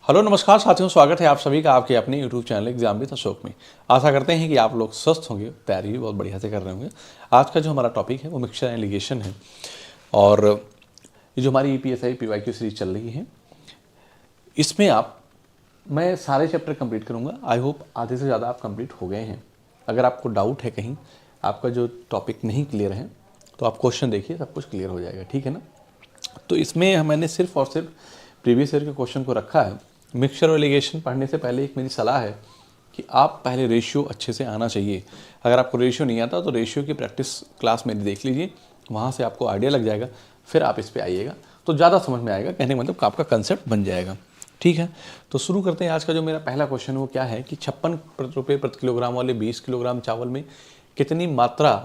Hello नमस्कार साथियों, स्वागत है आप सभी का आपके अपने YouTube channel exam with Ashok में। आशा करते हैं कि आप लोग स्वस्थ होंगे, तैयारी भी बहुत बढ़िया से कर रहे होंगे। आज का जो हमारा टॉपिक है वो मिक्सचर एंड लिगेशन है और ये जो हमारी ईपीएसआई पीवाईक्यू सीरीज चल रही है इसमें मैं सारे चैप्टर कंप्लीट करूंगा। आई होप आधे से ज़्यादा आप कंप्लीट हो गए हैं। अगर आपको डाउट है कहीं, आपका जो टॉपिक नहीं क्लियर है तो आप क्वेश्चन देखिए, सब कुछ क्लियर हो जाएगा, ठीक है ना। तो इसमें मैंने सिर्फ और सिर्फ प्रीवियस ईयर के क्वेश्चन को रखा है। मिक्सचर और लिगेशन पढ़ने से पहले एक मेरी सलाह है कि आप पहले रेशियो अच्छे से आना चाहिए। अगर आपको रेशियो नहीं आता तो रेशियो की प्रैक्टिस क्लास मेरी देख लीजिए, वहाँ से आपको आइडिया लग जाएगा, फिर आप इस पर आइएगा तो ज़्यादा समझ में आएगा। कहने का मतलब आपका कंसेप्ट बन जाएगा, ठीक है। तो शुरू करते हैं। आज का जो मेरा पहला क्वेश्चन है वो क्या है कि 56 रुपये प्रति किलोग्राम वाले 20 किलोग्राम चावल में कितनी मात्रा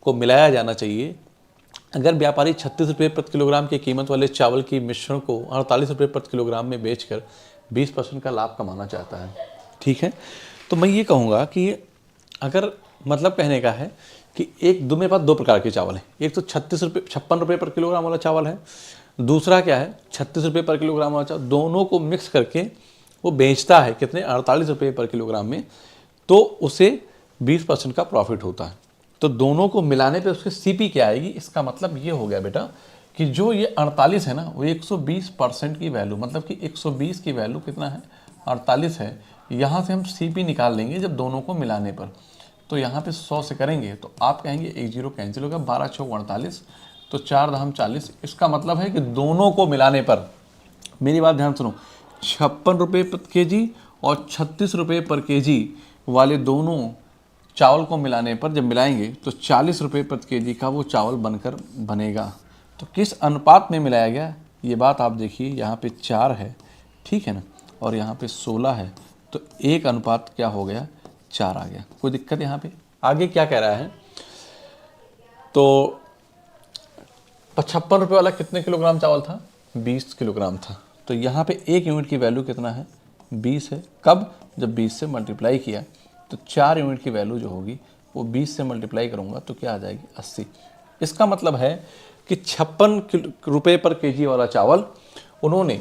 को मिलाया जाना चाहिए अगर व्यापारी 36 रुपये प्रति किलोग्राम की कीमत वाले चावल की मिश्रण को 48 रुपये प्रति किलोग्राम में बेचकर 20% का लाभ कमाना चाहता है, ठीक है। तो मैं ये कहूँगा कि अगर मतलब कहने का है कि मेरे पास दो प्रकार के चावल हैं। एक तो 56 रुपये पर किलोग्राम वाला चावल है, दूसरा क्या है 36 रुपये पर किलोग्राम वाला चावल। दोनों को मिक्स करके वो बेचता है कितने, 48 रुपये पर किलोग्राम में, तो उसे 20% का प्रॉफिट होता है। तो दोनों को मिलाने पे उसकी सीपी क्या आएगी, इसका मतलब ये हो गया बेटा कि जो ये 48 है ना वो 120% की वैल्यू, मतलब कि 120 की वैल्यू कितना है, 48 है। यहाँ से हम सीपी निकाल लेंगे जब दोनों को मिलाने पर। तो यहाँ पे 100 से करेंगे तो आप कहेंगे एक जीरो कैंसिल होगा, 12 चौक 48, तो 4 दहम 40। इसका मतलब है कि दोनों को मिलाने पर, मेरी बात ध्यान सुनो, 56 रुपये प्रति केजी और 36 रुपये पर केजी वाले दोनों चावल को मिलाने पर जब मिलाएंगे तो 40 रुपये प्रति केजी का वो चावल बनकर बनेगा। तो किस अनुपात में मिलाया गया ये बात आप देखिए, यहाँ पे 4 है, ठीक है ना, और यहाँ पे 16 है, तो 1 अनुपात क्या हो गया, 4 आ गया। कोई दिक्कत यहाँ पे? आगे क्या कह रहा है, तो 55 रुपये वाला कितने किलोग्राम चावल था, 20 किलोग्राम था। तो यहाँ पे 1 यूनिट की वैल्यू कितना है, 20 है। कब, जब 20 से मल्टीप्लाई किया तो 4 यूनिट की वैल्यू जो होगी वो 20 से मल्टीप्लाई करूँगा तो क्या आ जाएगी, 80। इसका मतलब है कि 56 रुपये पर केजी वाला चावल उन्होंने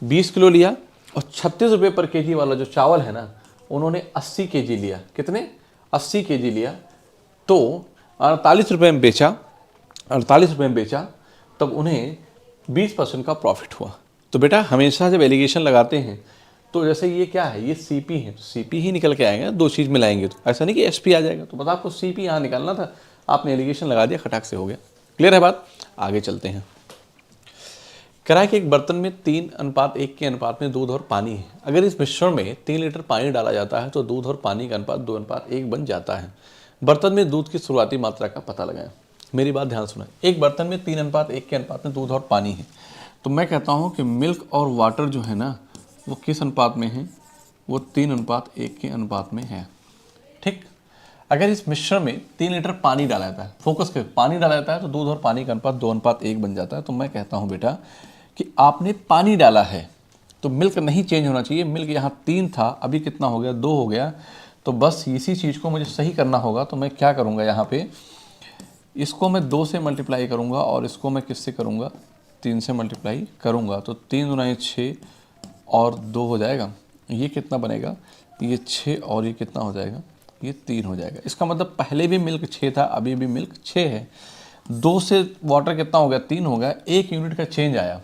20 किलो लिया और 36 रुपये पर केजी वाला जो चावल है ना उन्होंने 80 केजी लिया। कितने, 80 केजी लिया। तो 48 रुपये में बेचा, 48 रुपये में बेचा, तब उन्हें 20% का प्रॉफिट हुआ। तो बेटा हमेशा जब एलिगेशन लगाते हैं तो जैसे ये क्या है, ये सीपी है, तो सीपी ही निकल के आएगा, दो चीज़ मिलाएंगे तो ऐसा नहीं कि एसपी आ जाएगा। तो बस आपको सीपी यहाँ निकालना था, आपने एलिगेशन लगा दिया, खटाक से हो गया। क्लियर है बात? आगे चलते हैं। करा कि एक बर्तन में 3:1 के अनुपात में दूध और पानी है। अगर इस मिश्रण में 3 लीटर पानी डाला जाता है तो दूध और पानी का अनुपात 2:1 बन जाता है। बर्तन में दूध की शुरुआती मात्रा का पता लगाएं। मेरी बात ध्यान सुना, एक बर्तन में 3:1 के अनुपात में दूध और पानी है, तो मैं कहता हूँ कि मिल्क और वाटर जो है ना वो किस अनुपात में है, वो 3:1 के अनुपात में है, ठीक। अगर इस मिश्रण में 3 लीटर पानी डाला जाता है, फोकस कर, पानी डाला जाता है तो दूध और पानी का अनुपात 2:1 बन जाता है। तो मैं कहता हूँ बेटा कि आपने पानी डाला है तो मिल्क नहीं चेंज होना चाहिए। मिल्क यहाँ 3 था, अभी कितना हो गया, 2 हो गया। तो बस इसी चीज़ को मुझे सही करना होगा। तो मैं क्या करूँगा, यहाँ पे इसको मैं 2 से मल्टीप्लाई करूँगा और इसको मैं किससे करूँगा, 3 से मल्टीप्लाई करूँगा। तो 3 दूना 6 और 2 हो जाएगा, ये कितना बनेगा, ये 6 और ये कितना हो जाएगा, ये 3 हो जाएगा। इसका मतलब पहले भी मिल्क 6 था, अभी भी मिल्क 6 है। 2 से वाटर कितना हो गया, 3 हो गया, 1 यूनिट का चेंज आया,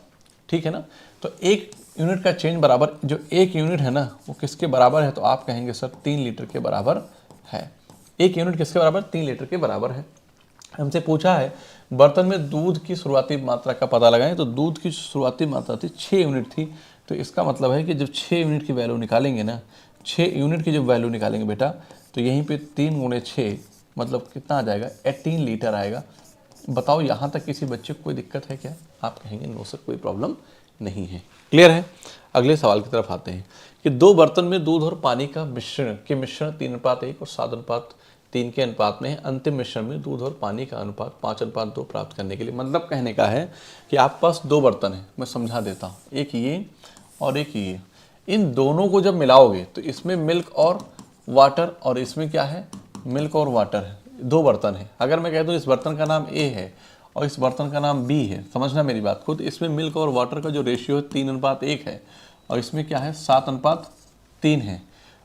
ठीक है ना। तो 1 यूनिट का चेंज बराबर, जो 1 यूनिट है ना वो किसके बराबर है, तो आप कहेंगे सर 3 लीटर के बराबर है। 1 यूनिट किसके बराबर, 3 लीटर के बराबर है। हमसे पूछा है बर्तन में दूध की शुरुआती मात्रा का पता लगाएं, तो दूध की शुरुआती मात्रा थी 6 यूनिट थी। तो इसका मतलब है कि जब 6 यूनिट की वैल्यू निकालेंगे ना, 6 यूनिट की जब वैल्यू निकालेंगे बेटा, तो यहीं पे 3 गुणे 6 मतलब कितना आ जाएगा, 18 लीटर आएगा। बताओ यहाँ तक किसी बच्चे को कोई दिक्कत है क्या? आप कहेंगे नो सर, कोई प्रॉब्लम नहीं है। क्लियर है? अगले सवाल की तरफ आते हैं कि 2 बर्तन में दूध और पानी का मिश्रण 3:1 और 7:3 के अनुपात में है। अंतिम मिश्रण में दूध और पानी का अनुपात 5:2 प्राप्त करने के लिए, मतलब कहने का है कि आपके पास 2 बर्तन है। मैं समझा देता हूँ, एक ये और एक ये। इन दोनों को जब मिलाओगे तो इसमें मिल्क और वाटर और इसमें क्या है, मिल्क और वाटर है। 2 बर्तन है। अगर मैं कह दूँ इस बर्तन का नाम ए है और इस बर्तन का नाम बी है, समझना मेरी बात को, तो इसमें मिल्क और वाटर का जो रेशियो है 3:1 है और इसमें क्या है 7:3 है।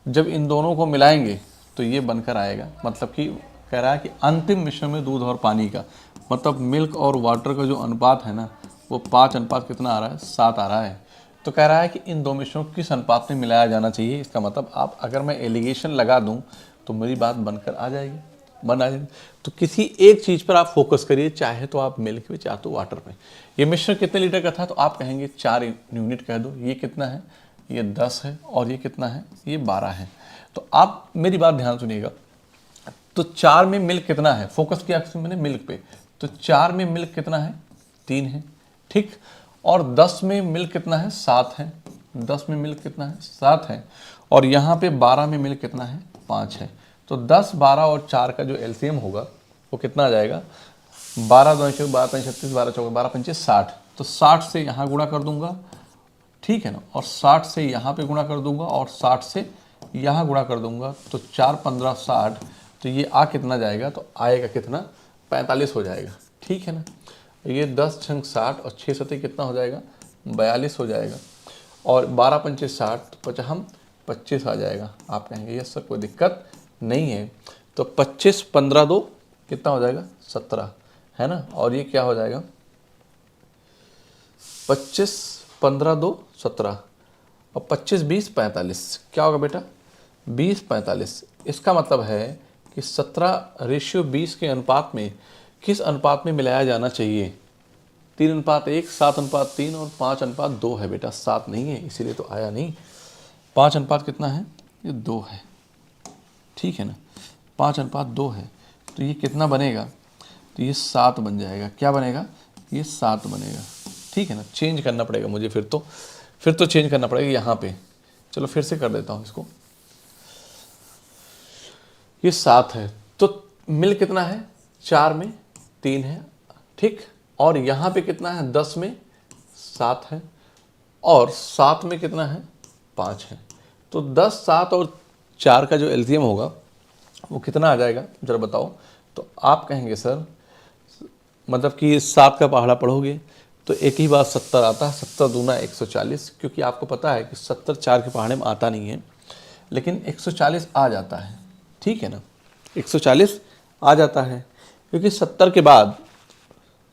जब इन दोनों को मिलाएंगे तो ये बनकर आएगा, मतलब कि कह रहा है कि अंतिम मिश्रण में दूध और पानी का, मतलब मिल्क और वाटर का जो अनुपात है ना वो 5 अनुपात कितना आ रहा है, 7 आ रहा है। तो कह रहा है कि इन दो मिश्रणों को किस अनुपात में मिलाया जाना चाहिए। इसका मतलब आप अगर मैं एलिगेशन लगा दूं तो मेरी बात बनकर आ जाएगी, बन आ जाएगी। तो किसी एक चीज़ पर आप फोकस करिए, चाहे तो आप मिल्क पे चाहे तो वाटर पे। ये मिश्रण कितने लीटर का था, तो आप कहेंगे 4 यूनिट कह दो। ये कितना है, ये 10 है, और ये कितना है, ये 12 है। तो आप मेरी बात ध्यान सुनिएगा। तो 4 में मिल्क कितना है, फोकस किया मैंने मिल्क पे, तो 4 में मिल्क कितना है, 3 है, ठीक। और 10 में मिल्क कितना है, 7 है। 10 में मिल्क कितना है, 7 है। और यहाँ पे 12 में मिल्क कितना है, 5 है। तो 10, 12 और 4 का जो एलसीएम होगा वो कितना आ जाएगा, 12 2 12 5 36, 12 4 12 5 60। तो 60 से यहाँ गुणा कर दूंगा, ठीक है ना, और 60 से यहाँ पे गुणा कर दूंगा, और 60 से यहाँ गुणा कर दूंगा। तो 4 15 60, तो ये आ कितना जाएगा, तो आएगा कितना, 45 हो जाएगा, ठीक है ना। ये 10 छंग 60 और 6 सतह कितना हो जाएगा, 42 हो जाएगा। और 12 पंचे 60, तो हम 25 आ जाएगा। आप कहेंगे यस सर कोई दिक्कत नहीं है। तो 25 15 2 कितना हो जाएगा, 17 है ना। और ये क्या हो जाएगा, 25 15 2 17, और 25 20 45, क्या होगा बेटा, 20 45। इसका मतलब है कि 17:20 के अनुपात में किस अनुपात में मिलाया जाना चाहिए, 3:1, 7:3 और 5:2 है बेटा, 7 नहीं है, इसीलिए तो आया नहीं। 5 अनुपात कितना है, ये 2 है, ठीक है ना, 5:2 है। तो ये कितना बनेगा, तो ये 7 बन जाएगा। क्या बनेगा, ये 7 बनेगा, ठीक है ना। चेंज करना पड़ेगा मुझे, फिर तो चेंज करना पड़ेगा यहाँ पे। चलो फिर से कर देता हूँ इसको। ये 7 है, तो मिल कितना है, 4 में 3 है, ठीक। और यहाँ पे कितना है, 10 में 7 है, और 7 में कितना है, 5 है। तो 10 7 और 4 का जो एलसीएम होगा वो कितना आ जाएगा, जरा बताओ। तो आप कहेंगे सर मतलब कि 7 का पहाड़ा पढ़ोगे तो एक ही बात 70 आता है, 70 दूना 140, क्योंकि आपको पता है कि 70 4 के पहाड़े में आता नहीं है, लेकिन 140 आ जाता है, ठीक है ना, 140 आ जाता है, क्योंकि 70 के बाद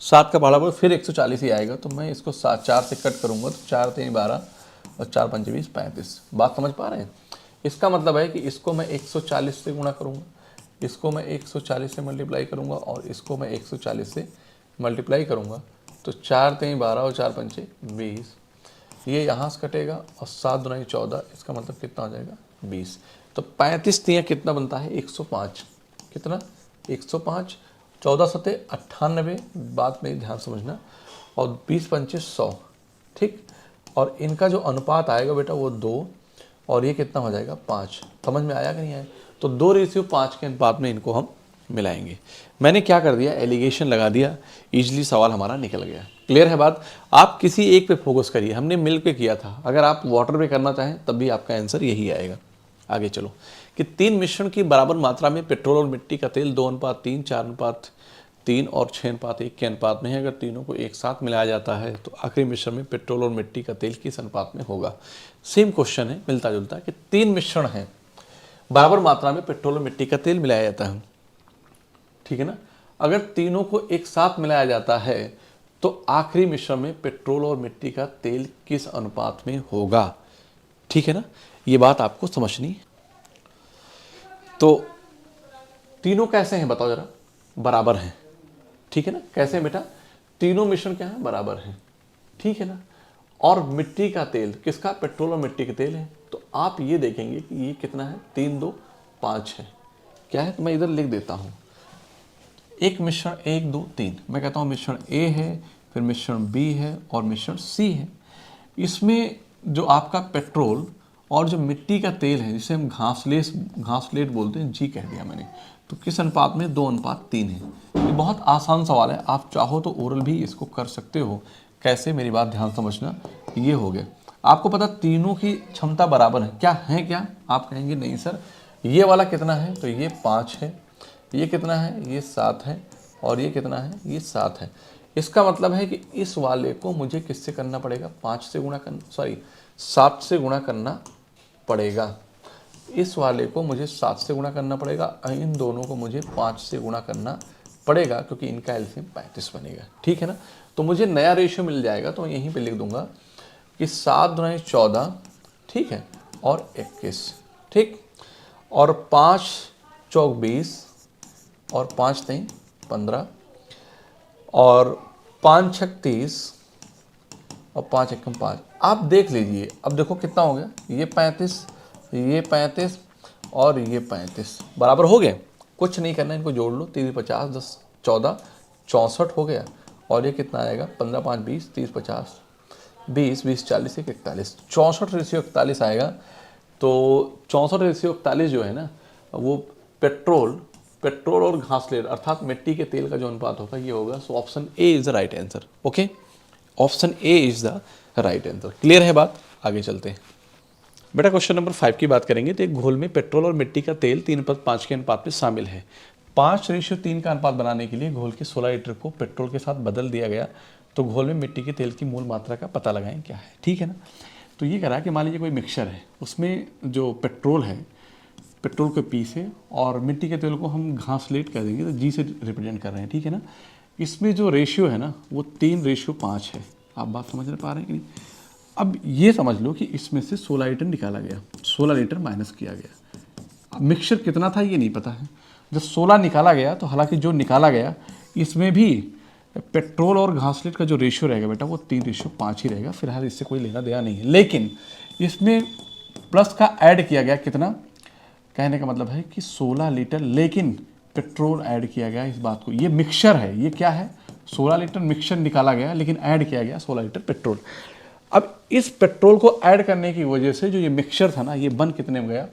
7 का पहाड़ा पढ़ो फिर 140 ही आएगा। तो मैं इसको 4 से कट करूँगा, तो 4 3 12 और 4 5 20 35। बात समझ पा रहे हैं। इसका मतलब है कि इसको मैं 140 से गुणा करूँगा, इसको मैं 140 से मल्टीप्लाई करूँगा, और इसको मैं 140 से मल्टीप्लाई करूँगा। तो 4 3 12 और 4 5 20, ये यहाँ से कटेगा, और 7 दूना 14, इसका मतलब कितना हो जाएगा, 20। तो 35 तियाँ कितना बनता है, 105। कितना, 105। 14 सतह 98, बात में ध्यान समझना, और 20 पंचे 100, ठीक। और इनका जो अनुपात आएगा बेटा वो 2, और ये कितना हो जाएगा, 5। समझ में आया कि नहीं आया। तो 2:5 के अनुपात में इनको हम मिलाएंगे। मैंने क्या कर दिया, एलिगेशन लगा दिया, इजली सवाल हमारा निकल गया। क्लियर है बात। आप किसी एक पे फोकस करिए, हमने मिल्क पे किया था, अगर आप वाटर पे करना चाहें तब भी आपका आंसर यही आएगा। आगे चलो कि 3 मिश्रण की बराबर मात्रा में पेट्रोल और मिट्टी का तेल 2:3, 4:3 और 6:1 के अनुपात में है। अगर तीनों को एक साथ मिलाया जाता है तो आखिरी मिश्रण में पेट्रोल और मिट्टी का तेल किस अनुपात में होगा। सेम क्वेश्चन है, मिलता जुलता, कि 3 मिश्रण है, बराबर मात्रा में पेट्रोल और मिट्टी का तेल मिलाया जाता है, ठीक है ना। अगर तीनों को एक साथ मिलाया जाता है तो आखिरी मिश्रण में पेट्रोल और मिट्टी का तेल किस अनुपात में होगा, ठीक है ना। ये बात आपको समझनी है। तो तीनों कैसे हैं बताओ जरा, बराबर हैं, ठीक है ना। कैसे हैं बेटा, तीनों मिश्रण क्या है, बराबर हैं, ठीक है ना। और मिट्टी का तेल किसका, पेट्रोल और मिट्टी का तेल है। तो आप ये देखेंगे कि ये कितना है, 3 2 5 है, क्या है, तो मैं इधर लिख देता हूँ। एक मिश्रण 1 2 3, मैं कहता हूँ मिश्रण ए है, फिर मिश्रण बी है, और मिश्रण सी है। इसमें जो आपका पेट्रोल और जो मिट्टी का तेल है, जिसे हम घासलेट बोलते हैं, जी कह दिया मैंने, तो किस अनुपात में, 2:3 है। ये बहुत आसान सवाल है, आप चाहो तो ओरल भी इसको कर सकते हो। कैसे, मेरी बात ध्यान समझना। ये हो गया, आपको पता तीनों की क्षमता बराबर है, क्या है, क्या आप कहेंगे नहीं सर, ये वाला कितना है, तो ये 5 है, ये कितना है, ये 7 है, और ये कितना है, ये 7 है। इसका मतलब है कि इस वाले को मुझे किससे करना पड़ेगा, 5 से गुणा करना, सॉरी 7 से गुणा करना पड़ेगा। इस वाले को मुझे 7 से गुणा करना पड़ेगा, इन दोनों को मुझे 5 से गुणा करना पड़ेगा, क्योंकि इनका एलसीएम 35 बनेगा। ठीक है ना, तो मुझे नया रेशियो मिल जाएगा, तो मैं यहीं पे लिख दूंगा कि 7 दूनी 14, ठीक है, और 21, ठीक, और 5 चौक 20, और 5 3 15, और 5 6 30, और 5 1 5। आप देख लीजिए, अब देखो कितना हो गया, ये 35, ये 35 और ये 35 बराबर हो गए। कुछ नहीं करना, इनको जोड़ लो, 3 50 10 14 64 हो गया, और ये कितना आएगा, 15 5 20 30 50 20 20 40 1 41, 64 रेशियो 41 आएगा। तो 64 रेशियो 41 जो है ना, वो पेट्रोल और घासलेट अर्थात मिट्टी के तेल का जो अनुपात होगा ये होगा। So option A is the right answer. Okay, option A is the right answer. Clear है बात, आगे चलते हैं। बेटा क्वेश्चन नंबर 5 की बात करेंगे। तो एक घोल में पेट्रोल और मिट्टी का तेल 3:5 के अनुपात में शामिल है। 5:3 का अनुपात बनाने के लिए घोल के 16 लीटर को पेट्रोल के साथ बदल दिया गया। तो घोल में मिट्टी के तेल की मूल मात्रा का पता लगाएं, क्या है। ठीक है ना, तो ये कह रहा है कि मान लीजिए कोई मिक्सचर है, उसमें जो पेट्रोल है, पेट्रोल को पी से, और मिट्टी के तेल को हम घासलेट कह देंगे, तो जी से रिप्रेजेंट कर रहे हैं। ठीक है ना, इसमें जो रेशियो है ना वो 3:5 है। आप बात समझ पा रहे हैं कि नहीं। अब ये समझ लो कि इसमें से 16 लीटर निकाला गया, 16 लीटर माइनस किया गया। अब मिक्सचर कितना था ये नहीं पता है। जब 16 निकाला गया, तो हालांकि जो निकाला गया इसमें भी पेट्रोल और घासलेट का जो रेशियो रहेगा बेटा वो 3:5 ही रहेगा। फिलहाल इससे कोई लेना देना नहीं है, लेकिन इसमें प्लस का ऐड किया गया कितना, कहने का मतलब है कि 16 लीटर, लेकिन पेट्रोल ऐड किया गया। इस बात को, ये मिक्सचर है, ये क्या है, 16 लीटर मिक्सचर निकाला गया, लेकिन ऐड किया गया 16 लीटर पेट्रोल। अब इस पेट्रोल को ऐड करने की वजह से जो ये मिक्सचर था ना, ये बन कितने में गया,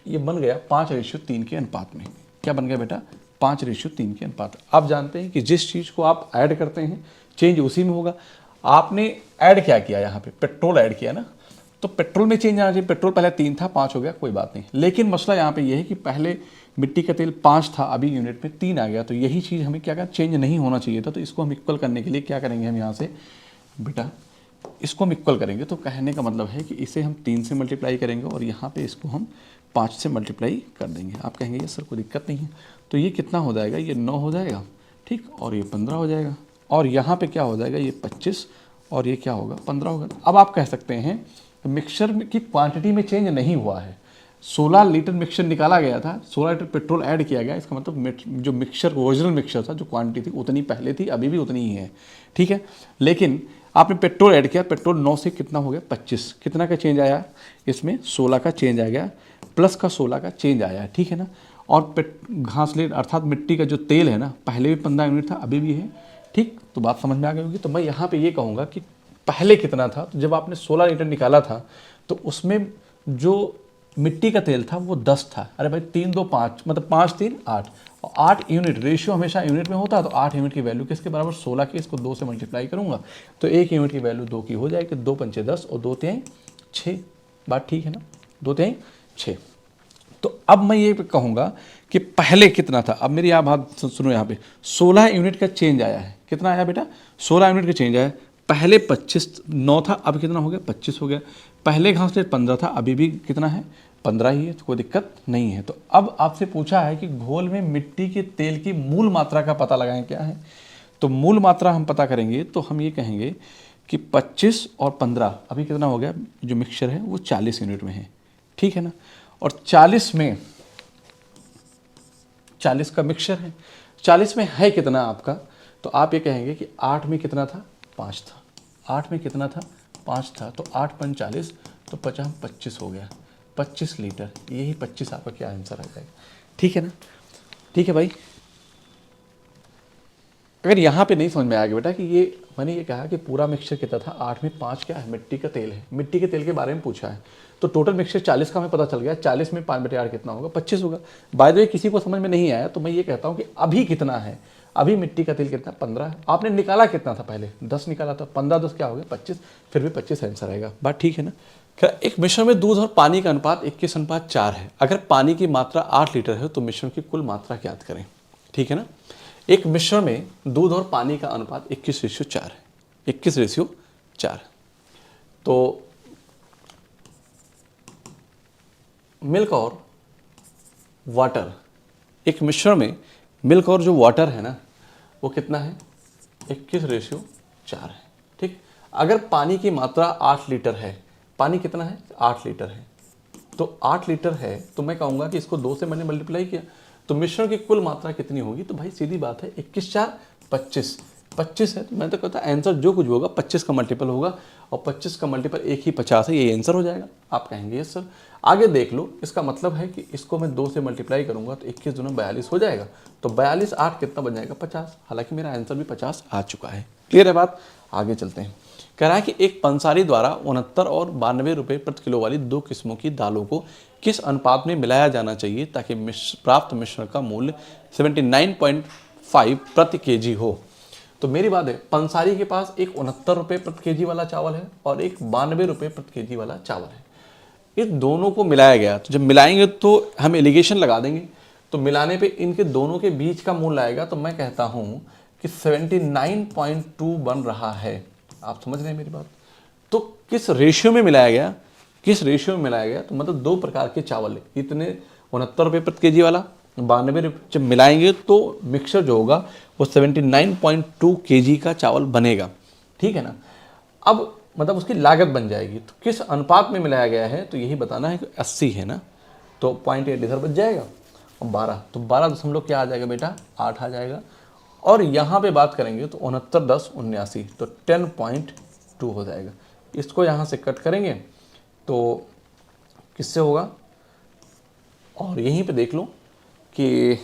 ये बन गया 5:3 के अनुपात में। क्या बन गया बेटा, 5:3 के अनुपात। आप जानते हैं कि जिस चीज़ को आप ऐड करते हैं चेंज उसी में होगा। आपने ऐड क्या किया, यहाँ पे पेट्रोल ऐड किया ना, तो पेट्रोल में चेंज आना चाहिए। पेट्रोल पहले 3 था, 5 हो गया, कोई बात नहीं। लेकिन मसला यहाँ पे ये है कि पहले मिट्टी का तेल 5 था, अभी यूनिट में 3 आ गया, तो यही चीज़ हमें क्या चेंज नहीं होना चाहिए था। तो इसको हम इक्वल करने के लिए क्या करेंगे, हम यहाँ से बेटा इसको हम इक्वल करेंगे। तो कहने का मतलब है कि इसे हम 3 से मल्टीप्लाई करेंगे, और यहाँ पे इसको हम 5 से मल्टीप्लाई कर देंगे। आप कहेंगे ये सर कोई दिक्कत नहीं है, तो ये कितना हो जाएगा, ये 9 हो जाएगा, ठीक, और ये 15 हो जाएगा, और यहाँ पे क्या हो जाएगा, ये 25, और ये क्या होगा, 15 होगा। अब आप कह सकते हैं मिक्सचर की क्वांटिटी में चेंज नहीं हुआ है। 16 लीटर मिक्सचर निकाला गया था, 16 लीटर पेट्रोल ऐड किया गया, इसका मतलब जो मिक्सचर ओरिजिनल मिक्सचर था, जो क्वांटिटी थी उतनी पहले थी, अभी भी उतनी ही है। ठीक है, लेकिन आपने पेट्रोल ऐड किया, पेट्रोल 9 से कितना हो गया 25, कितना का चेंज आया इसमें, 16 का चेंज आ गया, प्लस का 16 का चेंज आया है। ठीक है ना, और घासलेट अर्थात मिट्टी का जो तेल है ना, पहले भी 15 यूनिट था, अभी भी है। ठीक, तो बात समझ में आ गई होगी। तो मैं यहाँ पे ये कहूँगा कि पहले कितना था, तो जब आपने 16 लीटर निकाला था तो उसमें जो मिट्टी का तेल था वो 10 था। अरे भाई 3 2 5 मतलब 5 3 8, और 8 यूनिट, रेशियो हमेशा यूनिट में होता है, तो 8 यूनिट की वैल्यू किसके बराबर, 16 की। इसको 2 से मल्टीप्लाई करूंगा तो 1 यूनिट की वैल्यू 2 की हो जाएगी। 2 पंचे 10 और 2 तिहाई 6। बात ठीक है ना, 2 तिहाई 6। तो अब मैं ये कहूँगा कि पहले कितना था। अब मेरी आप बात सुनो, यहाँ पे 16 यूनिट का चेंज आया है। कितना आया बेटा, 16 यूनिट का चेंज आया। पहले 25 9 था, अब कितना हो गया 25 हो गया। पहले घासलेट 15 था, अभी भी कितना है 15 ही है, तो कोई दिक्कत नहीं है। तो अब आपसे पूछा है कि घोल में मिट्टी के तेल की मूल मात्रा का पता लगाएं, क्या है। तो मूल मात्रा हम पता करेंगे तो हम ये कहेंगे कि 25 और 15 अभी कितना हो गया, जो मिक्सचर है वो 40 यूनिट में है। ठीक है ना, और 40 में 40 का मिक्सचर है, 40 में है कितना आपका, तो आप ये कहेंगे कि 8 में कितना था 5 था, 8 में कितना था 5 था, तो 8 × 40 तो 50 25 हो गया, 25 लीटर। यही 25 आपका क्या आंसर आ जाएगा। ठीक है ना, ठीक है भाई। अगर यहाँ पे नहीं समझ में आ गया बेटा कि ये मैंने ये कहा कि पूरा मिक्सचर कितना था, 8 में 5 क्या है, मिट्टी का तेल है, मिट्टी के तेल के बारे में पूछा है, तो टोटल मिक्सचर 40 का हमें पता चल गया। 40 में 5/8 कितना होगा, 25 होगा। बाय द वे किसी को समझ में नहीं आया तो मैं ये कहता हूँ कि अभी कितना है, अभी मिट्टी का तेल कितना 15 है। आपने निकाला कितना था, पहले 10 निकाला था, 15 10 क्या हो गया 25, फिर भी 25 आंसर आएगा। बात ठीक है ना। एक मिश्रण में दूध और पानी का अनुपात 21:4 है। अगर पानी की मात्रा 8 लीटर है तो मिश्रण की कुल मात्रा ज्ञात करें। ठीक है ना, एक मिश्रण में दूध और पानी का अनुपात 21:4 है, 21:4। तो मिल्क और वाटर, एक मिश्रण में मिल्क और जो वाटर है ना वो कितना है, 21:4 है। ठीक, अगर पानी की मात्रा 8 लीटर है, पानी कितना है, 8 लीटर है, तो 8 लीटर है तो मैं कहूँगा कि इसको 2 से मैंने मल्टीप्लाई किया तो मिश्रण की कुल मात्रा कितनी होगी, तो भाई सीधी बात है 21×4 25, 25 है, तो मैं तो कहता आंसर जो कुछ भी होगा 25 का मल्टीपल होगा और 25 का मल्टीपल एक ही 50 है, यही आंसर हो जाएगा। आप कहेंगे यस सर। आगे देख लो, इसका मतलब है कि इसको मैं 2 से मल्टीप्लाई करूंगा तो 21 दूना 42 हो जाएगा, तो 42 8 कितना बन जाएगा, 50। हालांकि मेरा आंसर भी 50 आ चुका है। क्लियर है बात, आगे चलते हैं। कह रहा है कि एक पंसारी द्वारा 69 और 92 रुपये प्रति किलो वाली 2 किस्मों की दालों को किस अनुपात में मिलाया जाना चाहिए ताकि प्राप्त मिश्रण का मूल्य 79.5 प्रति केजी हो। तो मेरी बात है, पंसारी के पास एक 69 रुपये प्रति केजी वाला चावल है और एक 92 रुपये प्रति केजी वाला चावल है। इस दोनों को मिलाया गया, तो जब मिलाएंगे तो हम एलिगेशन लगा देंगे, तो मिलाने पे इनके दोनों के बीच का मूल्य आएगा, तो मैं कहता हूँ कि 79.2 बन रहा है। आप समझ रहे हैं मेरी बात। तो किस रेशियो में मिलाया गया, किस रेशियो में मिलाया गया, तो मतलब 2 प्रकार के चावल है, इतने 69 रुपये प्रति केजी वाला, 92 रुपये, जब मिलाएंगे तो मिक्सचर जो होगा वो 79.2 केजी का चावल बनेगा। ठीक है ना। अब मतलब उसकी लागत बन जाएगी, तो किस अनुपात में मिलाया गया है तो यही बताना है कि 80 है ना, तो 0.8 इधर बच जाएगा और 12, तो 12 दशमलव क्या आ जाएगा बेटा, 8 आ जाएगा। और यहाँ पे बात करेंगे तो 69 10 79, तो 10.2 हो जाएगा। इसको यहाँ से कट करेंगे तो किससे होगा, और यहीं पे देख लो कि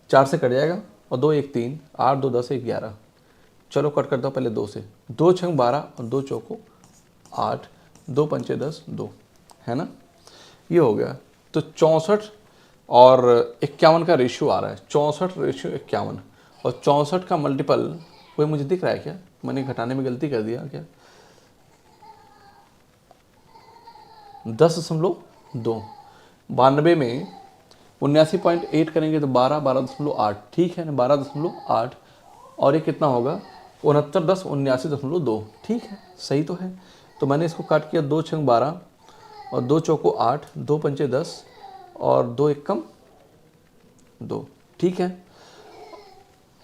4 से कट जाएगा और 2 1 3, 8 2 10 1 11, चलो कट कर दो पहले 2 से, 2 6 12 और 2 चौको 8, 2 पंचे 10 2, है ना, ये हो गया। तो 64 और 51 का रेशियो आ रहा है, 64:51, और 64 का मल्टीपल कोई मुझे दिख रहा है क्या, मैंने घटाने में गलती कर दिया क्या, 10.2, 92 में 79.8 करेंगे तो 12.8, ठीक है ना, 12.8, और ये कितना होगा 69 10 79.2, ठीक है, सही तो है। तो मैंने इसको काट किया, 2 6 12 और 2 चौको 8, 2 पंचे 10 और 2 एकम 2, ठीक है।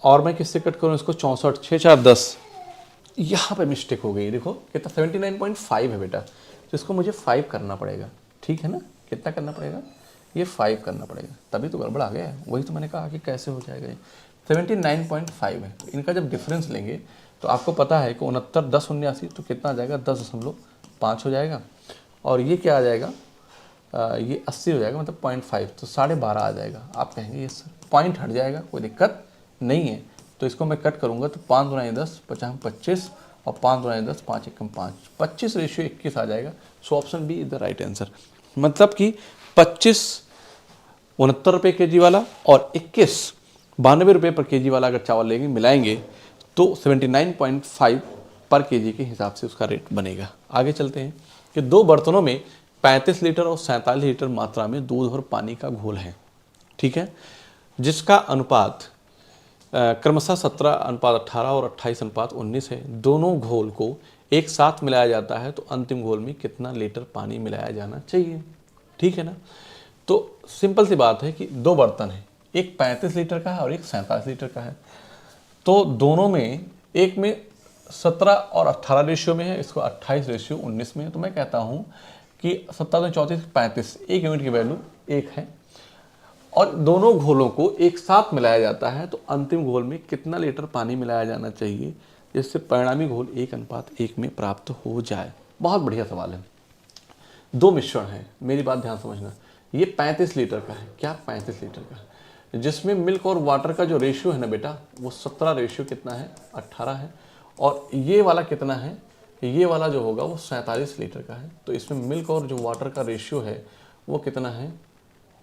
और मैं किससे कट करूँ इसको, 64 6 4 10, यहाँ पे मिस्टेक हो गई, देखो कितना 79.5 है बेटा, तो इसको मुझे 5 करना पड़ेगा, ठीक है ना। कितना करना पड़ेगा, ये 5 करना पड़ेगा, तभी तो गड़बड़ आ गया है। वही तो मैंने कहा कि कैसे हो जाएगा ये, 79.5 है। तो इनका जब डिफरेंस लेंगे तो आपको पता है कि 69 10 79, तो कितना आ जाएगा, 10.5 हो जाएगा, और ये क्या आ जाएगा, ये 80 हो जाएगा, मतलब 0.5, तो 12.5 आ जाएगा। आप कहेंगे ये सर पॉइंट हट जाएगा, कोई दिक्कत नहीं है। तो इसको मैं कट करूँगा तो 5 × 10 50 25 और 5 × 10 5 एकम 5, 25:21 आ जाएगा। So option B is the right answer. मतलब कि 25 69 रुपये केजी वाला और 21 92 रुपये पर केजी वाला अगर चावल लेंगे मिलाएंगे तो 79.5 पर केजी के हिसाब से उसका रेट बनेगा। आगे चलते हैं कि 2 बर्तनों में 35 लीटर और 47 लीटर मात्रा में दूध और पानी का घोल है, ठीक है, जिसका अनुपात क्रमशः 17:18 और 28:19 है। दोनों घोल को एक साथ मिलाया जाता है तो अंतिम घोल में कितना लीटर पानी मिलाया जाना चाहिए, ठीक है ना। तो सिंपल सी बात है कि 2 बर्तन है, एक 35 लीटर का है और एक 47 लीटर का है, तो दोनों में एक में 17 और 18 रेशियो में है, इसको 28:19 में है। तो मैं कहता हूँ कि 17 34 35, 1 यूनिट की वैल्यू 1 है, और दोनों घोलों को एक साथ मिलाया जाता है तो अंतिम घोल में कितना लीटर पानी मिलाया जाना चाहिए जिससे परिणामी घोल 1:1 में प्राप्त हो जाए। बहुत बढ़िया सवाल है। 2 मिश्रण है, मेरी बात ध्यान समझना, ये 35 लीटर का है, क्या 35 लीटर का है, जिसमें मिल्क और वाटर का जो रेशियो है ना बेटा वो 17 रेशियो कितना है 18 है, और ये वाला कितना है, ये वाला जो होगा वो 47 लीटर का है। तो इसमें मिल्क और जो वाटर का रेशियो है वो कितना है,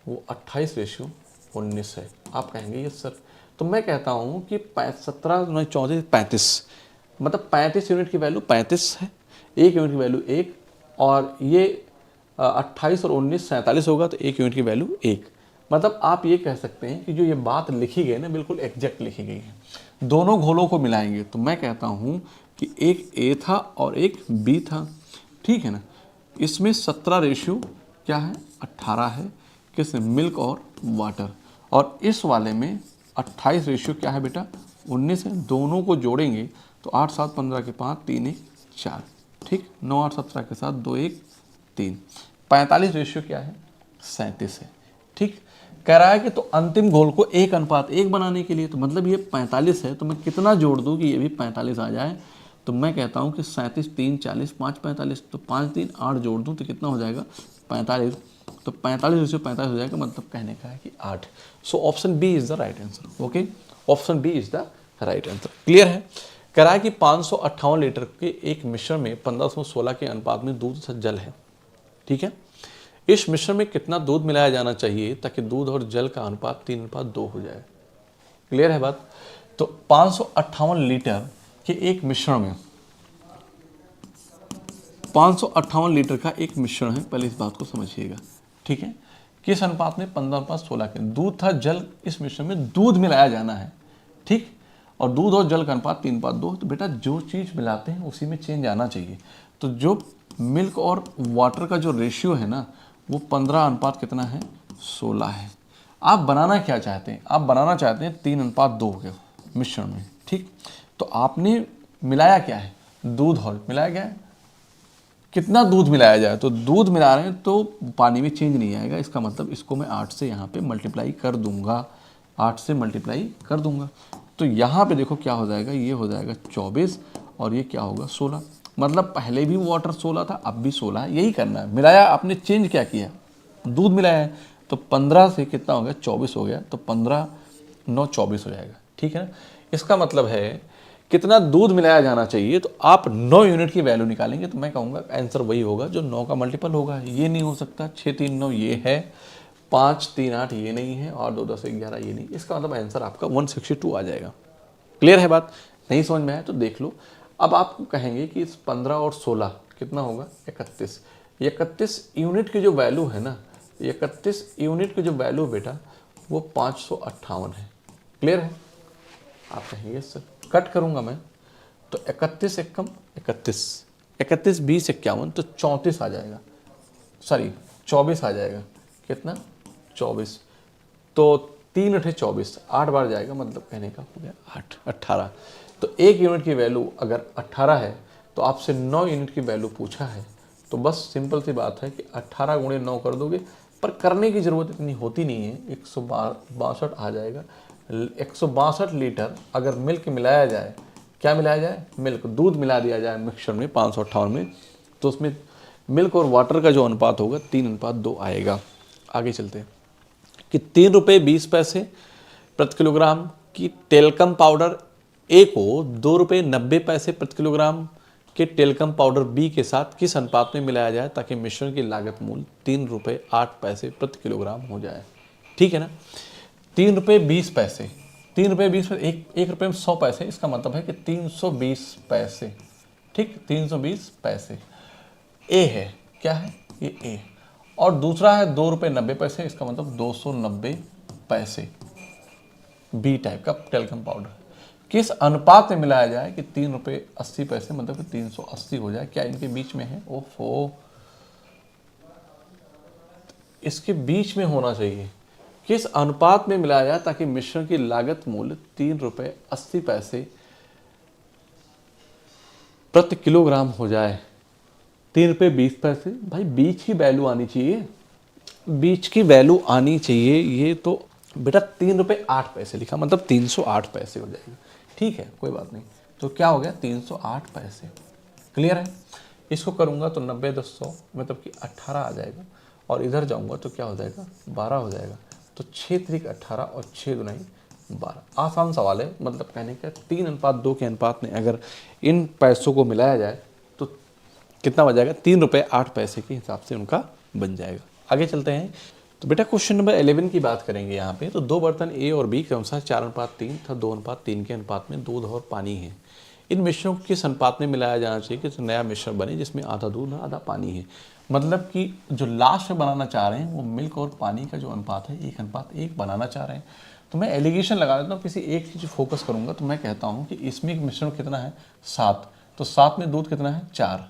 वो 28:19 है। आप कहेंगे ये सर, तो मैं कहता हूँ कि 17 9 34 35, मतलब 35 यूनिट की वैल्यू 35 है, 1 यूनिट की वैल्यू 1, और ये 28 और 19 47 होगा तो 1 यूनिट की वैल्यू 1। मतलब आप ये कह सकते हैं कि जो ये बात लिखी गई ना बिल्कुल एग्जैक्ट लिखी गई है। दोनों घोलों को मिलाएंगे तो मैं कहता हूँ कि एक ए था और एक बी था, ठीक है ना। इसमें 17 रेशियो क्या है 18 है, किस मिल्क और वाटर, और इस वाले में 28 रेशियो क्या है बेटा 19 है। दोनों को जोड़ेंगे तो 8 7 15 के 5 3 1 4, ठीक, 9 8 17 के साथ 2 1 3, 45 रेशियो क्या है 37 है, ठीक। कह रहा है कि तो अंतिम घोल को 1:1 बनाने के लिए, तो मतलब ये 45 है, तो मैं कितना जोड़ दूं कि ये भी 45 आ जाए, तो मैं कहता हूं कि 37 3 40 5 45, तो 5 3 8 जोड़ दूं तो कितना हो जाएगा 45, तो 45 रेशियो 45 हो जाएगा, मतलब कहने का है कि 8। So option B is the right answer. Okay, option B is the right answer. Clear है। कह रहा है कि 558 लीटर के एक मिश्रण में 1516 के अनुपात में दूध तथा जल है, ठीक है। इस मिश्रण में कितना दूध मिलाया जाना चाहिए ताकि दूध और जल का अनुपात 3:2 हो जाए। क्लियर है बात। तो 558 लीटर के एक मिश्रण में 558 लीटर का एक मिश्रण है, पहले इस बात को समझिएगा, ठीक है। किस अनुपात में 15:16 के दूध था जल, इस मिश्रण में दूध मिलाया जाना है, ठीक, और दूध और जल का अनुपात 3:2। तो बेटा जो चीज़ मिलाते हैं उसी में चेंज आना चाहिए। तो जो मिल्क और वाटर का जो रेशियो है ना वो 15 अनुपात कितना है 16 है। आप बनाना क्या चाहते हैं, आप बनाना चाहते हैं 3:2 के मिश्रण में, ठीक। तो आपने मिलाया क्या है दूध और मिलाया क्या है, कितना दूध मिलाया जाए, तो दूध मिला रहे हैं तो पानी में चेंज नहीं आएगा, इसका मतलब इसको मैं 8 से यहाँ पे मल्टीप्लाई कर दूंगा, 8 से मल्टीप्लाई कर दूंगा। तो यहाँ पे देखो क्या हो जाएगा, ये हो जाएगा 24 और ये क्या होगा 16, मतलब पहले भी वाटर 16 था अब भी 16 है। यही करना है, मिलाया आपने, चेंज क्या किया, दूध मिलाया है, तो 15 से कितना हो गया 24 हो गया, तो 15 9 24 हो जाएगा, ठीक है ना। इसका मतलब है कितना दूध मिलाया जाना चाहिए, तो आप 9 यूनिट की वैल्यू निकालेंगे, तो मैं कहूँगा आंसर वही होगा जो 9 का मल्टीपल होगा। ये नहीं हो सकता, 6 3 9 ये है, 5 3 8 ये नहीं है, और 2 10 11 ये नहीं, इसका मतलब आंसर आपका 162 आ जाएगा। क्लियर है बात। नहीं समझ में आया तो देख लो। अब आपको कहेंगे कि इस 15 और 16 कितना होगा 31, 31 यूनिट की जो वैल्यू है ना, 31 यूनिट की जो वैल्यू बेटा वो 558 है। क्लियर है। आप कहेंगे सर कट करूंगा मैं, तो 31 एकम 31, 31 20 51, तो 34 आ जाएगा, सॉरी 24 आ जाएगा, कितना 24, तो 3 8 24, 8 बार जाएगा, मतलब कहने का हो गया 8 18। तो 1 यूनिट की वैल्यू अगर 18 है तो आपसे 9 यूनिट की वैल्यू पूछा है, तो बस सिंपल सी बात है कि 18 × 9 कर दोगे, पर करने की ज़रूरत इतनी होती नहीं है, 162 आ जाएगा। 162 लीटर अगर मिल्क मिलाया जाए, क्या मिलाया जाए, मिल्क, दूध मिला दिया जाए मिक्सचर में 558 में, तो उसमें मिल्क और वाटर का जो अनुपात होगा 3:2 आएगा। आगे चलते हैं कि 3 रुपये 20 पैसे प्रति किलोग्राम की टेल्कम पाउडर ए को 2 रुपये 90 पैसे प्रति किलोग्राम के टेल्कम पाउडर बी के साथ किस अनुपात में मिलाया जाए ताकि मिश्रण की लागत मूल्य 3 रुपये 8 पैसे प्रति किलोग्राम हो जाए। ठीक है ना। 3 रुपये 20 पैसे, 3 रुपये 20 पैसे, एक रुपये में 100 पैसे, इसका मतलब है कि 320 पैसे, ठीक, 320 पैसे ए है, क्या है ये ए, और दूसरा है 2 रुपये 90 पैसे, इसका मतलब 290 पैसे बी टाइप का टेल्कम पाउडर। किस अनुपात में मिलाया जाए कि 3 रुपये 80 पैसे मतलब कि 380 हो जाए, क्या इनके बीच में है, ओफो इसके बीच में होना चाहिए। किस अनुपात में मिलाया जाए ताकि मिश्रण की लागत मूल्य 3 रुपये 80 पैसे प्रति किलोग्राम हो जाए। 3 रुपये 20 पैसे, भाई बीच की वैल्यू आनी चाहिए, बीच की वैल्यू आनी चाहिए। ये तो बेटा 3 रुपये 8 पैसे लिखा, मतलब 308 पैसे हो जाएगा। ठीक है, कोई बात नहीं। तो क्या हो गया 308 पैसे। क्लियर है। इसको करूंगा तो 90 10 100 मतलब कि 18 आ जाएगा, और इधर जाऊंगा तो क्या हो जाएगा 12 हो जाएगा। तो 6 3 18 और 6 2 12। आसान सवाल है, मतलब कहने का 3:2 के अनुपात में अगर इन पैसों को मिलाया जाए तो कितना बन जाएगा, 3 रुपये 8 पैसे के हिसाब से उनका बन जाएगा। आगे चलते हैं। तो बेटा क्वेश्चन नंबर 11 की बात करेंगे यहाँ पे। तो 2 बर्तन ए और बी के अनुसार 4:3 तथा 2:3 के अनुपात में दूध और पानी है। इन मिश्रणों को किस अनुपात में मिलाया जाना चाहिए कि नया मिश्रण बने जिसमें आधा दूध और आधा पानी है। मतलब कि जो लास्ट में बनाना चाह रहे हैं वो मिल्क और पानी का जो अनुपात है 1:1 बनाना चाह रहे हैं। तो मैं एलिगेशन लगा देता हूँ, किसी एक चीज़ फोकस करूँगा। तो मैं कहता हूँ कि इसमें मिश्रण कितना है 7, तो 7 में दूध कितना है 4,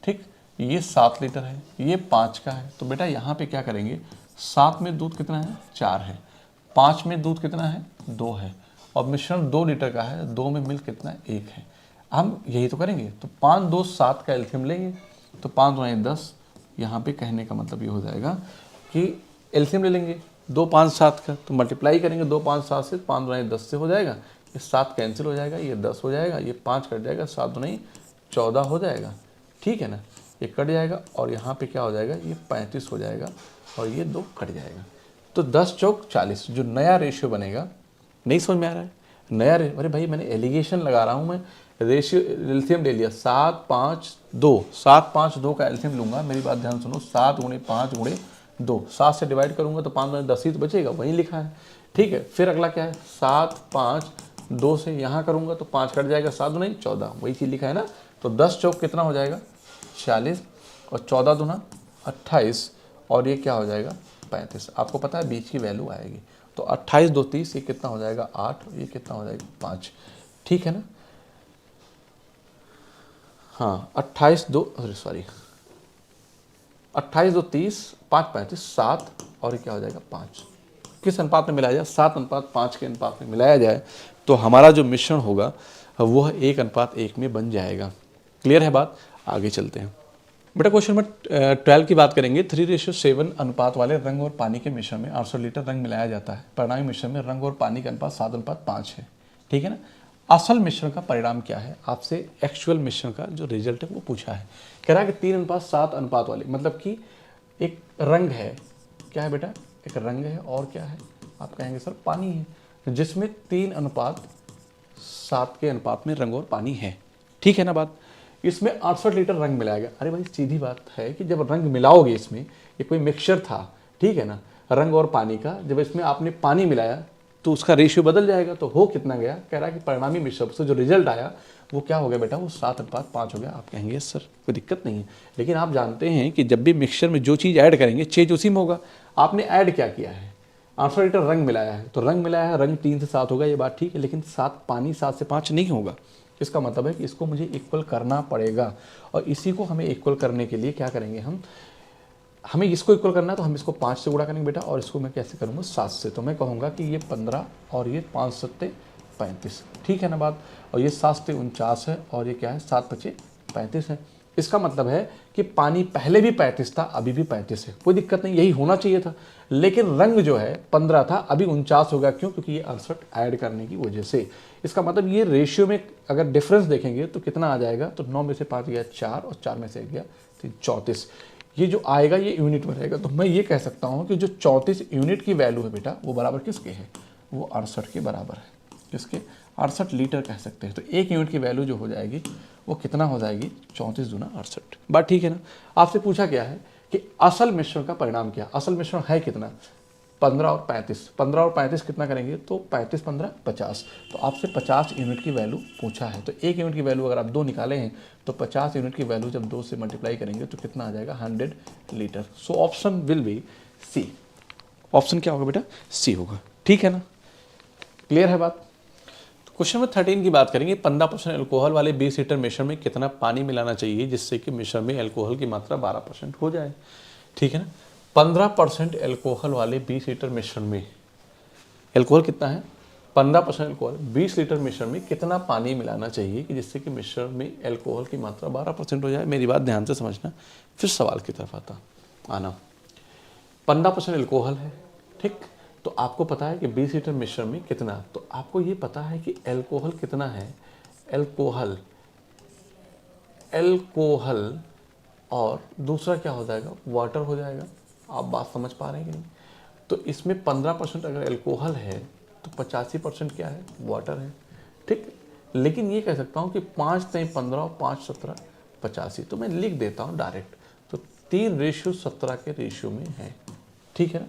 ठीक, ये 7 लीटर है, ये 5 का है। तो बेटा यहाँ पे क्या करेंगे, 7 में दूध कितना है, 4 है, 5 में दूध कितना है, 2 है, और मिश्रण 2 लीटर का है, 2 में मिल्क कितना है, 1 है। हम यही तो करेंगे। तो 5 2 7 का एल्सियम लेंगे, तो 5 2 10। यहाँ पे कहने का मतलब ये हो जाएगा कि एल्सियम ले लेंगे 2 5 7 का, तो मल्टीप्लाई करेंगे 2 5 7 से, 5 2 10 से हो जाएगा, ये 7 कैंसिल हो जाएगा, ये 10 हो जाएगा, ये 5 कट जाएगा, 7 2 14 हो जाएगा। ठीक है ना, ये कट जाएगा और यहाँ पे क्या हो जाएगा, ये 35 हो जाएगा और ये 2 कट जाएगा। तो 10 चौक 40 जो नया रेशियो बनेगा। नहीं समझ में आ रहा है नया अरे भाई मैंने एलिगेशन लगा रहा हूँ मैं, रेशियो एल्सियम ले लिया 7 5 2, 7 5 2 का एल्सियम लूंगा। मेरी बात ध्यान सुनो, 7 × 5 × 2, 7 से डिवाइड करूंगा तो 5 10 ही तो बचेगा, वही लिखा है। ठीक है, फिर अगला क्या है, 7 5 2 से यहाँ करूंगा तो 5 कट जाएगा, 7 2 14, वही चीज़ लिखा है ना। तो 10 चौक कितना हो जाएगा, 40, और 14 दूना 28, और ये क्या हो जाएगा, 35। आपको पता है बीच की वैल्यू आएगी। तो 28 2 30, ये कितना हो जाएगा 8, ये कितना हो जाएगा 5। ठीक है ना, हाँ 28 2 सॉरी 28 2 30, 5 35 7, और ये क्या हो जाएगा 5। किस अनुपात में मिलाया जाए, 7:5 के अनुपात में मिलाया जाए तो हमारा जो मिश्रण होगा वह 1:1 में बन जाएगा। क्लियर है बात, आगे चलते हैं। बेटा क्वेश्चन नंबर 12 की बात करेंगे। 3:7 अनुपात वाले रंग और पानी के मिश्रण में 800 लीटर रंग मिलाया जाता है। परिणामी मिश्रण में रंग और पानी का अनुपात 7:5 है। ठीक है ना, असल मिश्रण का परिणाम क्या है, आपसे एक्चुअल मिश्रण का जो रिजल्ट है वो पूछा है। कह रहा है कि 3:7 अनुपात वाले, मतलब कि एक रंग है, क्या है बेटा, एक रंग है, और क्या है, आप कहेंगे सर पानी है, जिसमें 3:7 के अनुपात में रंग और पानी है। ठीक है ना बात, इसमें 68 लीटर रंग मिलाया गया। अरे भाई सीधी बात है कि जब रंग मिलाओगे, इसमें ये कोई मिक्सचर था, ठीक है ना, रंग और पानी का, जब इसमें आपने पानी मिलाया तो उसका रेशियो बदल जाएगा। तो हो कितना गया, कह रहा है कि परिणामी मिश्रण से जो रिजल्ट आया वो क्या हो गया बेटा, वो 7:5 हो गया। आप कहेंगे सर कोई दिक्कत नहीं है, लेकिन आप जानते हैं कि जब भी मिक्सचर में जो चीज़ ऐड करेंगे चेंज उसी में होगा। आपने ऐड क्या किया है, 800 लीटर रंग मिलाया है, तो रंग मिलाया है, रंग 3 से 7 होगा, ये बात ठीक है, लेकिन 7 पानी 7 से 5 नहीं होगा। इसका मतलब है कि इसको मुझे इक्वल करना पड़ेगा, और इसी को हमें इक्वल करने के लिए क्या करेंगे, हमें इसको इक्वल करना है तो हम इसको 5 से गुणा करेंगे बेटा, और इसको मैं कैसे करूँगा 7 से। तो मैं कहूँगा कि ये 15 और ये 5 7 35। ठीक है ना बात, और ये 7 से 49 है, और ये क्या है 7 5 35 है। इसका मतलब है कि पानी पहले भी 35 था, अभी भी 35 है, कोई दिक्कत नहीं, यही होना चाहिए था। लेकिन रंग जो है 15 था, अभी 49 हो गया, क्यों, क्योंककि ये 68 ऐड करने की वजह से। इसका मतलब ये रेशियो में अगर डिफरेंस देखेंगे तो कितना आ जाएगा, तो 9 में से 5 गया 4, और 4 में से गया 34। ये जो आएगा ये यूनिट में रहेगा। तो मैं ये कह सकता हूँ कि जो 34 यूनिट की वैल्यू है बेटा, वो बराबर किसके है, वो 68 के बराबर है। किसके, 68 लीटर कह सकते हैं। तो 1 यूनिट की वैल्यू जो हो जाएगी वो कितना हो जाएगी, 34 दूना 68। बात ठीक है ना। आपसे पूछा गया है कि असल मिश्रण का परिणाम क्या, असल मिश्रण है कितना, 15 और 35। 15 और 35 कितना करेंगे, तो 35 15 50। तो आपसे 50 यूनिट की वैल्यू पूछा है, तो 1 यूनिट की वैल्यू अगर आप 2 निकाले हैं तो 50 यूनिट की वैल्यू जब 2 से मल्टीप्लाई करेंगे तो कितना आ जाएगा, 100 litre. So option will be C. Option क्या होगा बेटा, सी होगा। ठीक है ना, क्लियर है बात। क्वेश्चन नंबर 13 की बात करेंगे। 15% एल्कोहल वाले 20 लीटर मिश्रण में कितना पानी मिलाना चाहिए जिससे कि मिश्रण में एल्कोहल की मात्रा 12% हो जाए। ठीक है ना, 15% एल्कोहल वाले 20 लीटर मिश्रण में, एल्कोहल कितना है 15% एल्कोहल, 20 लीटर मिश्रण में कितना पानी मिलाना चाहिए कि जिससे कि मिश्रण में एल्कोहल की मात्रा 12% हो जाए। मेरी बात ध्यान से समझना, फिर सवाल की तरफ आना। 15% एल्कोहल है, ठीक, तो आपको पता है कि 20 लीटर मिश्रण में कितना, तो आपको ये पता है कि एल्कोहल कितना है, एल्कोहल और दूसरा क्या हो जाएगा, वाटर हो जाएगा। आप बात समझ पा रहे हैं कि नहीं। तो इसमें 15% अगर एल्कोहल है तो 85% क्या है, वाटर है। ठीक, लेकिन ये कह सकता हूँ कि 5 3 15 और 5 17 85। तो मैं लिख देता हूँ डायरेक्ट, तो 3:17 के रेशियो में है। ठीक है ना,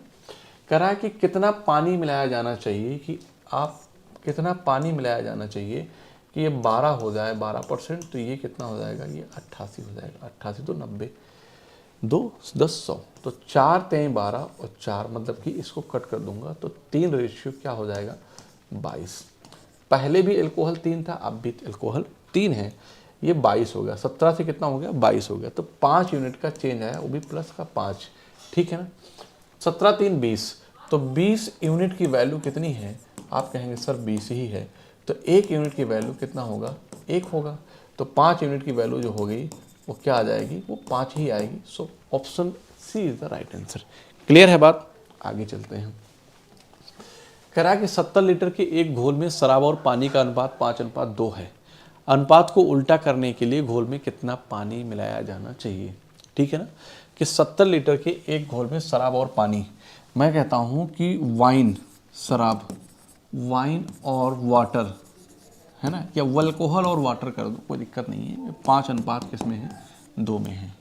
कह रहा है कि कितना पानी मिलाया जाना चाहिए, कि आप कितना पानी मिलाया जाना चाहिए कि ये 12 हो जाए, 12%, तो ये कितना हो जाएगा, ये 88 हो जाएगा। 88 तो 90, 2 10 100, तो 4 3 12 और 4, मतलब कि इसको कट कर दूंगा तो 3 रेशियो क्या हो जाएगा, 22। पहले भी एल्कोहल 3 था, अब भी एल्कोहल 3 है, ये 22 हो गया, 17 से कितना हो गया 22 हो गया, तो 5 यूनिट का चेंज आया, वो भी प्लस का 5, ठीक है ना। 17 3 20, तो 20 यूनिट की वैल्यू कितनी है, आप कहेंगे सर 20 ही है, तो 1 यूनिट की वैल्यू कितना होगा, 1 होगा, तो 5 यूनिट की वैल्यू जो हो गई वो क्या आ जाएगी, वो 5 ही आएगी। So option C is the right answer. Clear है बात, आगे चलते हैं। कह रहा है कि 70 लीटर के एक घोल में शराब और पानी का अनुपात 5:2 है। अनुपात को उल्टा करने के लिए घोल में कितना पानी मिलाया जाना चाहिए। ठीक है ना, कि 70 लीटर के एक घोल में शराब और पानी, मैं कहता हूँ कि वाइन, शराब, वाइन और वाटर, है ना, या अल्कोहल और वाटर कर दो, कोई दिक्कत नहीं है। 5 अनुपात किस में है, 2 में है।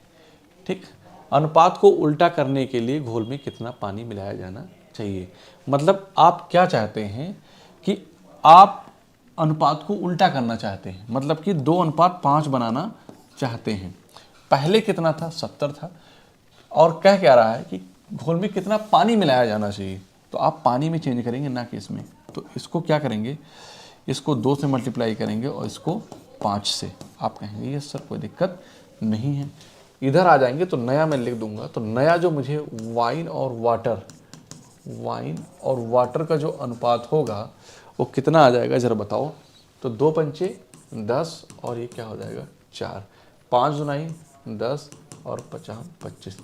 ठीक, अनुपात को उल्टा करने के लिए घोल में कितना पानी मिलाया जाना चाहिए। मतलब आप क्या चाहते हैं कि आप अनुपात को उल्टा करना चाहते हैं, मतलब कि 2:5 बनाना चाहते हैं। पहले कितना था, 70 था, और कह क्या रहा है कि घोल में कितना पानी मिलाया जाना चाहिए, तो आप पानी में चेंज करेंगे ना कि इसमें। तो इसको क्या करेंगे, इसको 2 से मल्टीप्लाई करेंगे और इसको 5 से। आप कहेंगे ये सर कोई दिक्कत नहीं है, इधर आ जाएंगे तो नया मैं लिख दूंगा। तो नया जो मुझे वाइन और वाटर का जो अनुपात होगा वो कितना आ जाएगा जरा बताओ। तो 2 पंचे 10 और ये क्या हो जाएगा 4, 5 दुनाई 10 और 50 25।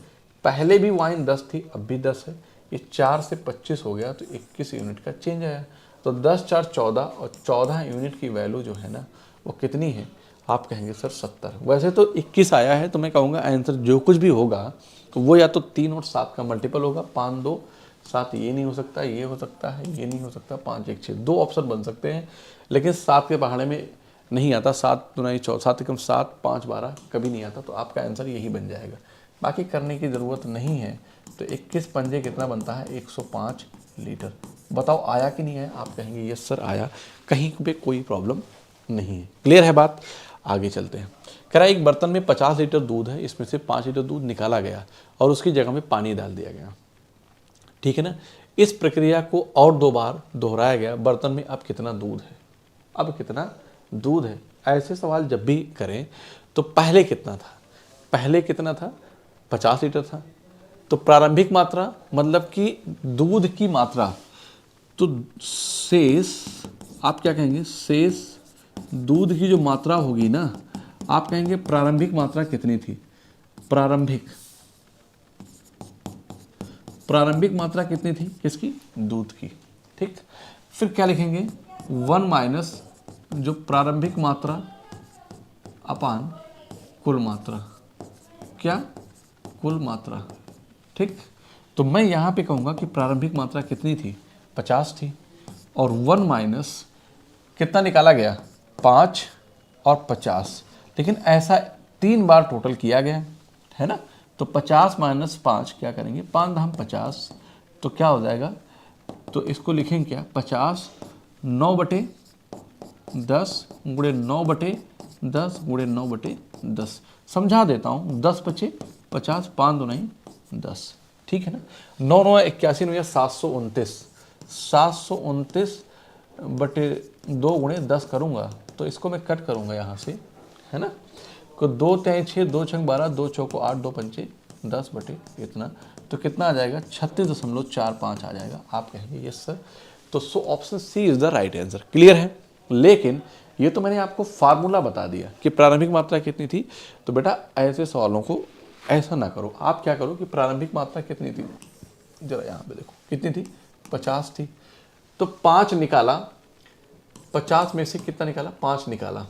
पहले भी वाइन 10 थी, अब भी 10 है, ये 4 से 25 हो गया, तो 21 यूनिट का चेंज आया। तो 10 4 14, और 14 यूनिट की वैल्यू जो है ना वो कितनी है, आप कहेंगे सर 70। वैसे तो 21 आया है, तो मैं कहूँगा आंसर जो कुछ भी होगा तो वो या तो 3 और 7 का मल्टीपल होगा। 5 2 7, ये नहीं हो सकता, ये हो सकता है, ये नहीं हो सकता, 5 1 6, 2 ऑप्शन बन सकते हैं, लेकिन 7 के पहाड़े में नहीं आता। 7 दुनाई 14, 7 एकम 7, 5 12 कभी नहीं आता, तो आपका आंसर यही बन जाएगा। बाकी करने की ज़रूरत नहीं है। तो 21 पंजे कितना बनता है, 105 लीटर। बताओ आया कि नहीं आया, आप कहेंगे यस सर आया, कहीं पे कोई प्रॉब्लम नहीं है। क्लियर है बात, आगे चलते हैं। कह रहा है एक बर्तन में 50 लीटर दूध है, इसमें से 5 लीटर दूध निकाला गया और उसकी जगह में पानी डाल दिया गया। ठीक है ना, इस प्रक्रिया को और 2 बार दोहराया गया, बर्तन में अब कितना दूध है, अब कितना दूध है। ऐसे सवाल जब भी करें तो पहले कितना था, पहले कितना था 50 लीटर था, तो प्रारंभिक मात्रा मतलब कि दूध की मात्रा, तो शेष आप क्या कहेंगे, शेष दूध की जो मात्रा होगी ना, आप कहेंगे प्रारंभिक मात्रा कितनी थी, प्रारंभिक मात्रा कितनी थी किसकी, दूध की। ठीक, फिर क्या लिखेंगे 1 माइनस जो प्रारंभिक मात्रा अपान कुल मात्रा, क्या, कुल मात्रा। ठीक, तो मैं यहाँ पे कहूँगा कि प्रारंभिक मात्रा कितनी थी, 50 थी, और 1 माइनस कितना निकाला गया, 5 और 50, लेकिन ऐसा 3 बार टोटल किया गया है ना। तो 50 माइनस 5 क्या करेंगे, 5 धाम 50, तो क्या हो जाएगा, तो इसको लिखेंगे क्या, 50 9/10 गुणे 9/10 गुणे 9/10। समझा देता हूँ, 10 बचे 50, 5 2 नहीं 10। ठीक है ना, 9 9 81 9 729, 729/2 गुणे 10 करूँगा, तो इसको मैं कट करूँगा यहाँ से, है ना, को 2 3 6 2 6 12 2 चौको 8 2 पंचे 10 बटे इतना, तो कितना आ जाएगा 36.45 आ जाएगा। आप कहेंगे यस सर, तो so option C is the right answer. Clear है, लेकिन ये तो मैंने आपको फार्मूला बता दिया कि प्रारंभिक मात्रा कितनी थी, तो बेटा ऐसे सवालों को ऐसा ना करो, आप क्या करो कि प्रारंभिक मात्रा कितनी थी, जरा यहाँ पे देखो कितनी थी, 50 थी, तो 5 निकाला, 50 में से कितना निकाला, 5 निकाला,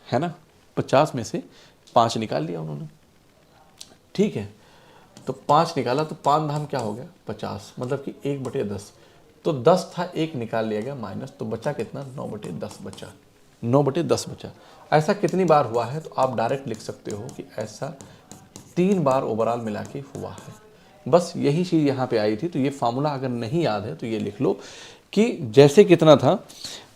है ना, 50 में से 5 निकाल लिया उन्होंने। ठीक है, तो 5 निकाला, तो 5 धाम क्या हो गया 50, मतलब कि 1/10, तो 10 था, 1 निकाल लिया गया माइनस, तो बचा कितना 9/10 बचा, 9/10 बचा। ऐसा कितनी बार हुआ है, तो आप डायरेक्ट लिख सकते हो कि ऐसा 3 बार ओवरऑल मिला के हुआ है। बस यही चीज़ यहाँ पे आई थी। तो ये फार्मूला अगर नहीं याद है तो ये लिख लो कि जैसे कितना था,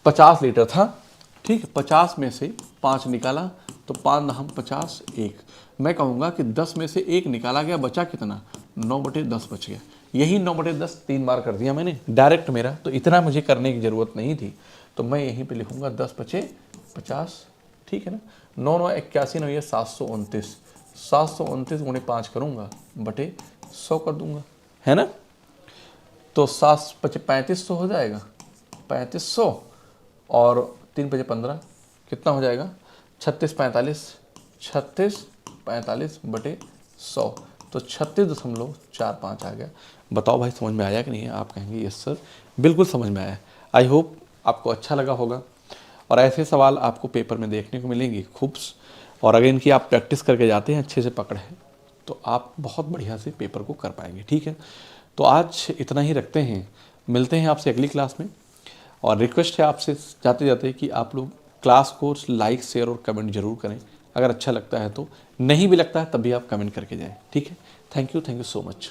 50 लीटर था, ठीक, 50 में से 5 निकाला, तो 5 धाम 50 1, मैं कहूँगा कि 10 में से 1 निकाला गया, बचा कितना 9/10 बच गया। यही 9/10 3 बार कर दिया मैंने डायरेक्ट मेरा, तो इतना मुझे करने की ज़रूरत नहीं थी, तो मैं यहीं पे लिखूँगा 10 बचे 50, ठीक है ना। 9 9 81 9 ये 729, 729 गुणे 5 करूँगा बटे 100 कर दूंगा, है ना। तो 3500 हो जाएगा, 3500 और 3 5 15 कितना हो जाएगा, 3645, 3645 बटे 100, तो 36.45 आ गया। बताओ भाई समझ में आया कि नहीं है? आप कहेंगे यस सर बिल्कुल समझ में आया। आई होप आपको अच्छा लगा होगा और ऐसे सवाल आपको पेपर में देखने को मिलेंगे खूब, और अगर इनकी आप प्रैक्टिस करके जाते हैं, अच्छे से पकड़ है, तो आप बहुत बढ़िया से पेपर को कर पाएंगे। ठीक है, तो आज इतना ही रखते हैं, मिलते हैं आपसे अगली क्लास में। और रिक्वेस्ट है आपसे जाते जाते कि आप लोग क्लास को लाइक शेयर और कमेंट जरूर करें, अगर अच्छा लगता है तो, नहीं भी लगता है तब भी आप कमेंट करके जाएं। ठीक है, थैंक यू सो मच।